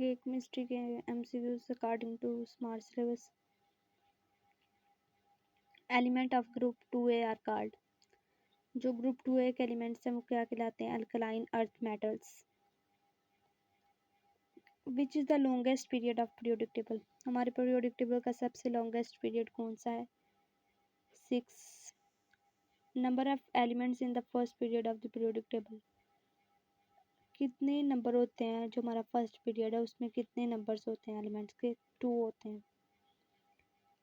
ये केमिस्ट्री के MCQs according to smart syllabus. Element of group 2A are called, जो group 2A के elements हैं वो क्या कहलाते हैं? Alkaline earth metals. Which is the longest period of periodic table, हमारे पीरियोडिक टेबल का सबसे लॉन्गेस्ट पीरियड कौन सा है? 6। Number of elements in the first period of the periodic table, कितने नंबर होते हैं जो हमारा फर्स्ट पीरियड है उसमें कितने नंबर्स होते हैं एलिमेंट्स के? 2 होते हैं।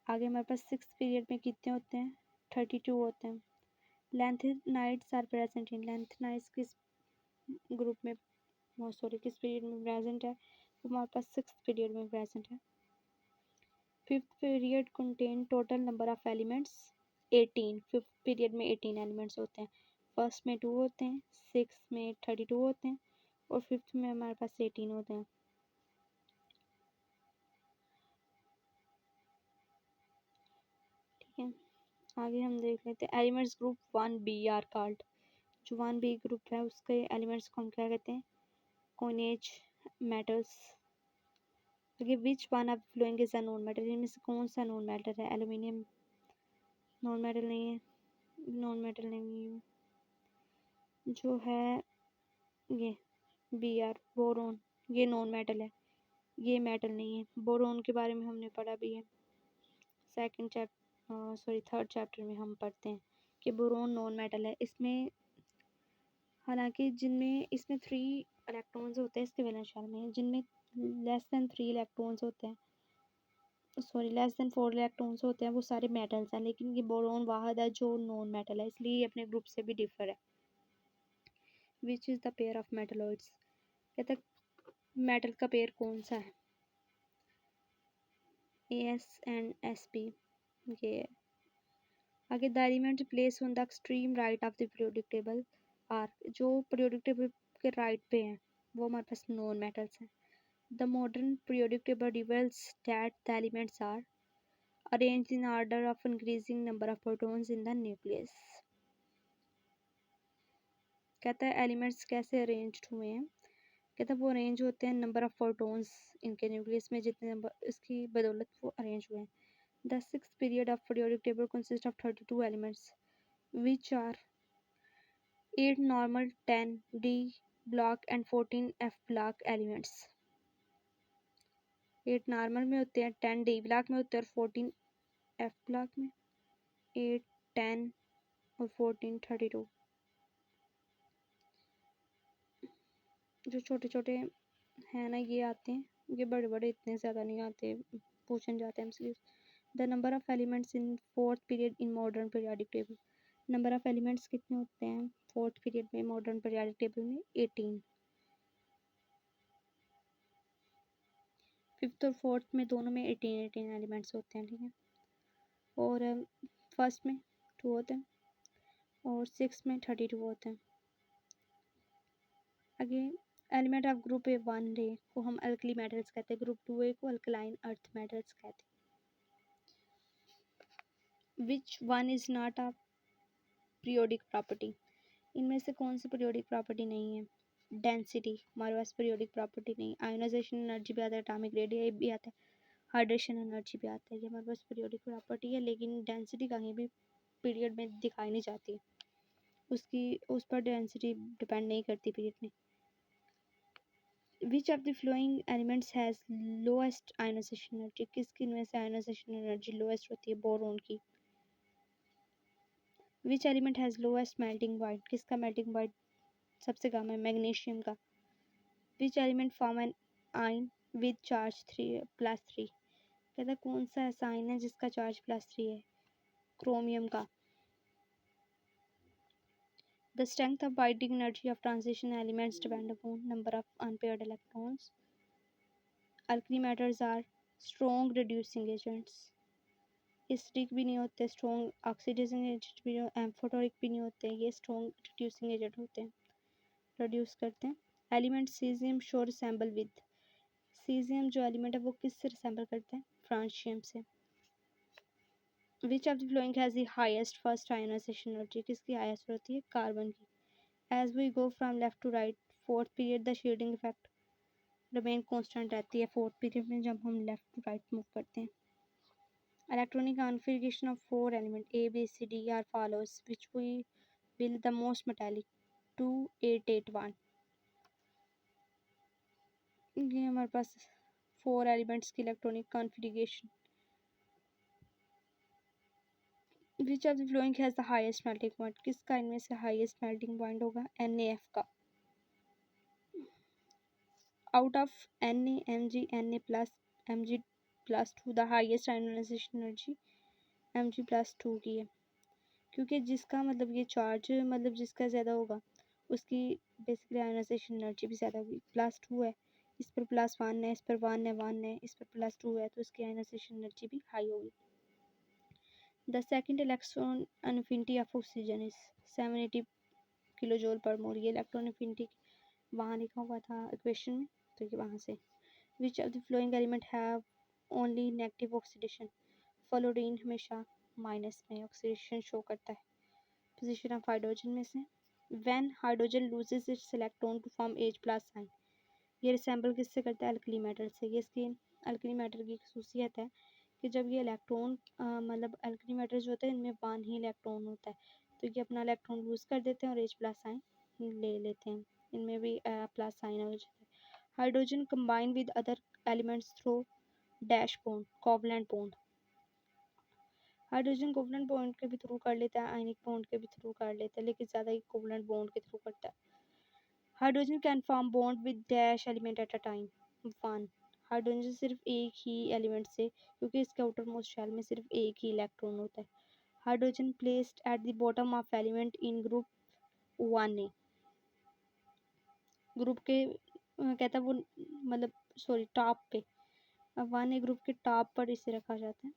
आगे हमारे पास 6 पीरियड में कितने होते हैं? 32 होते हैं। Lanthanides are present in, lanthanides किस ग्रुप में, सॉरी किस पीरियड में प्रेजेंट है? तो हमारे पास 6 पीरियड में प्रेजेंट है। 5th period contain total number of elements 18, 5th period में 18 एलिमेंट्स होते हैं। फर्स्ट में 2 होते हैं, 6 में 32 होते हैं और 5th में हमारे पास 18 होते हैं। ठीक है, आगे हम देख लेते हैं elements group 1B are called, जो 1B ग्रुप है उसके एलिमेंट्स को हम क्या कहते हैं? Coinage metals. आगे which one of following is a non metal, इनमें से कौन सा नॉन मेटल है? एल्यूमिनियम नॉन मेटल नहीं है, नॉन मेटल नहीं है। जो है ये Br बोरोन, ये नॉन मेटल है, ये मेटल नहीं है। बोरोन के बारे में हमने पढ़ा भी है, थर्ड चैप्टर में हम पढ़ते हैं कि बोरोन नॉन मेटल है। इसमें हालांकि जिनमें इसमें 3 इलेक्ट्रॉन्स होते हैं इसके वैलेंस शेल में, जिनमें लेस देन 3 इलेक्ट्रॉन्स होते हैं, लेस देन 4 इलेक्ट्रॉन्स होते हैं, वो सारे मेटल्स हैं। लेकिन ये बोरोन वाहद है जो नॉन मेटल है, इसलिए ये अपने ग्रुप से भी डिफर है। विच is the pair of metalloids, कहते हैं मेटल का पेयर कौन सा है? AS एंड SP, ये है। आगे the element place on the extreme right of the periodic table are, जो पीरियोडिक टेबल के राइट पे हैं वो हमारे पास नॉन मेटल्स हैं। The modern periodic table reveals that the elements are arranged in order of increasing number of protons in the nucleus. कहता है एलिमेंट्स कैसे अरेंज्ड हुए हैं? कहता है वो अरेंज होते हैं नंबर ऑफ प्रोटॉन्स इनके न्यूक्लियस में, जितने नंबर इसकी बदौलत वो अरेंज हुए हैं। The sixth period of periodic table consists of 32 elements, which are 8 normal, 10 D block and 14 F block elements. 8 normal में होते हैं, 10 D ब्लॉक में होते हैं और 14 F ब्लॉक में। 8, 10 और 14, 32। जो छोटे छोटे हैं ना ये आते हैं, ये बड़े बड़े इतने ज़्यादा नहीं आते, पूछन जाते हैं हमसे। The number of elements in fourth period in modern periodic table, number of elements कितने होते हैं फोर्थ पीरियड में मॉडर्न पीरियोडिक टेबल में? 18। फिफ्थ और फोर्थ में दोनों में 18 एलिमेंट्स होते हैं। ठीक है, और फर्स्ट में 2 होते हैं और 6 में 32 होते हैं। आगे एलिमेंट ऑफ ग्रुप A1A को हम अल्कली मेटल्स कहते हैं, ग्रुप 2A को अल्कलाइन अर्थ मेटल्स कहते हैं। Which one is not a periodic property, इनमें से कौन सी पीरियोडिक प्रॉपर्टी नहीं है? डेंसिटी हमारे पास पीरियोडिक प्रॉपर्टी नहीं। आयोनाइजेशन एनर्जी भी आता है, एटॉमिक रेडियस भी आता है, हाइड्रेशन एनर्जी भी आता है, ये हमारे पास पीरियोडिक प्रॉपर्टी है। लेकिन डेंसिटी कहीं भी पीरियड में दिखाई नहीं जाती, उसकी उस पर डेंसिटी डिपेंड नहीं करती पीरियड में। Which of the following elements has lowest ionization energy, किसकी इनमें से आयोनाइजेशन एनर्जी लोएस्ट होती है? बोरोन की। Which element has lowest melting point, किसका मेल्टिंग पॉइंट सबसे कम है? मैग्नीशियम का। Which element form an ion with charge 3+3, कहता कौन सा ऐसा आयन है जिसका चार्ज +3 है? क्रोमियम का। The strength of binding energy of transition elements depend upon number of unpaired electrons. Alkali metals are strong reducing agents. Acidic भी नहीं होते, स्ट्रॉन्ग ऑक्सीडाइजिंग एजेंट भी, एम्फोटोरिक भी नहीं होते, ये स्ट्रॉन्ग रिड्यूसिंग एजेंट होते हैं, रिड्यूस करते हैं। Element caesium show resemble with, caesium जो एलिमेंट है वो किससे रिसेंबल करते हैं? फ्रांशियम से। Which of the following has the highest first ionization energy, किसकी हाईएस्ट होती है? कार्बन की। As we go from left to right, fourth period the shading effect remain constant रहती है फोर्थ पीरियड में जब हम लेफ्ट टू राइट मूव करते हैं. Electronic configuration of four elements A, B, C, D are follows, which we will the most metallic 2881. ये हमारे पास फोर एलिमेंट्स की electronic configuration. Which of the following has the highest melting point. किसका इनमें से highest melting point होगा? NaF का. Out of Na Mg Na plus Mg plus 2 the highest ionization energy Mg plus 2 की है, क्योंकि जिसका मतलब ये चार्ज मतलब जिसका ज़्यादा होगा उसकी बेसिकली आयोनाइजेशन एनर्जी भी ज़्यादा होगी. प्लस 2 है, इस पर प्लस 1 है, इस पर 1 है, 1 है, इस पर प्लस 2 है, तो इसकी आयोनाइजेशन एनर्जी भी हाई होगी. The second electron affinity of oxygen is 780 kilojoule per mole. ये इलेक्ट्रॉन अनफिनिटी वहाँ लिखा हुआ था इक्वेशन में, तो ये वहाँ से. Which of the following element have only negative oxidation. Fluorine हमेशा माइनस में ऑक्सीडेशन शो करता है. पोजीशन ऑफ हाइड्रोजन में से when hydrogen loses its electron to form H plus sign. ये रिसेंबल किससे करता है? अल्कली मेटल से. ये इसकी अल्कली मेटल की खसूसियत है कि जब ये इलेक्ट्रॉन मतलब अल्कली मेटल जो होते हैं इनमें वन ही इलेक्ट्रॉन होता है, तो ये अपना इलेक्ट्रॉन लूज कर देते हैं और H प्लस साइन ले लेते हैं. इनमें भी प्लस साइन हो जाता है. Hydrogen combine with other elements through dash bond covalent bond. Hydrogen covalent bond के भी थ्रू कर लेता है, आयनिक बॉन्ड के भी थ्रू कर लेता है, लेकिन ज़्यादा ही कोवलेंट बॉन्ड के थ्रू करता है. Hydrogen can form bond with dash element at a time. 1. Hydrogen सिर्फ एक ही एलिमेंट से, क्योंकि इसके आउटर मोस्ट शेल में सिर्फ एक ही इलेक्ट्रॉन होता है. Hydrogen placed at the bottom of element in group 1A. Group के कहता है वो मतलब सॉरी टॉप पे 1A ग्रुप के टॉप पर इसे रखा जाता है,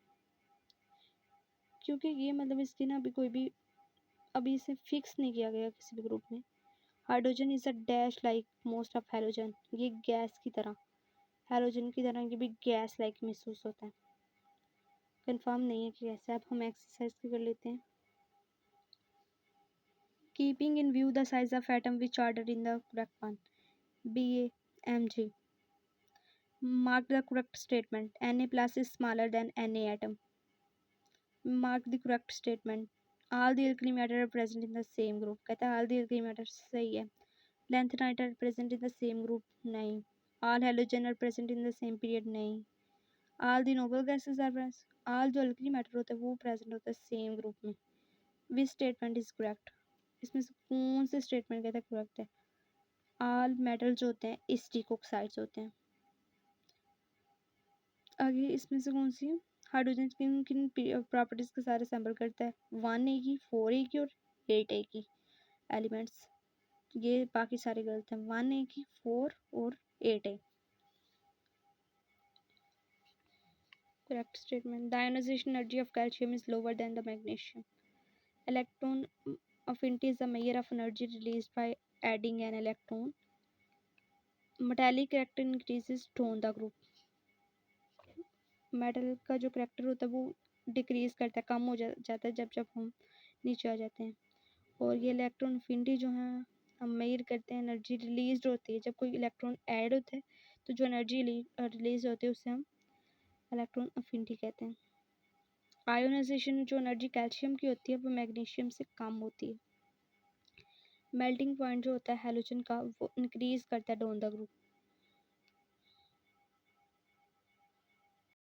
क्योंकि ये मतलब इसकी ना अभी इसे फिक्स नहीं किया गया किसी भी ग्रुप में. Hydrogen is a dash like most of halogen. ये गैस की तरह हैलोजन की तरह ये भी गैस लाइक महसूस होता है. कंफर्म नहीं है कि कैसे. अब हम एक्सरसाइज कर लेते हैं. Keeping in view the size of atom which order in the correct one. Ba Mg. Mark the correct statement. Na plus is smaller than Na atom. Mark the correct statement. All the alkali matter are present in the same group. कहता है all the alkali matter सही है. Lanthanide are present in the same group. नहीं. All halogen are present in the same period. नहीं. All the noble gases are present. All जो alkali matter होता है वो present होता है same group में. Which statement is correct? इसमें से कौन से statement कहता है correct है? All metals जो होते हैं acidic oxides होते हैं. आगे इसमें से कौन सी है? हाइड्रोजन किन किन प्रॉपर्टीज के सारे सैंपल करता है? 1A की, 4A की और 8A की एलिमेंट्स. ये बाकी सारे गलत हैं. 1A की, 4 और 8A. Correct statement. The ionization energy of calcium is lower than the magnesium. Electron affinity is a measure of energy released by adding an electron. Metallic character increases tone the group. Metal का जो character होता है वो decrease करता है, कम हो जाता है जब हम नीचे आ जाते हैं. और ये इलेक्ट्रॉन अफिनिटी जो है हम मेजर करते हैं, एनर्जी रिलीज होती है जब कोई इलेक्ट्रॉन ऐड होता है, तो जो एनर्जी रिलीज होती है उसे हम इलेक्ट्रॉन अफिनिटी कहते हैं. आयोनाइजेशन जो एनर्जी कैल्शियम की होती है वो मैग्नीशियम से कम होती है. मेल्टिंग पॉइंट जो होता है हैलोजन का वो इंक्रीज करता है डाउन द ग्रुप.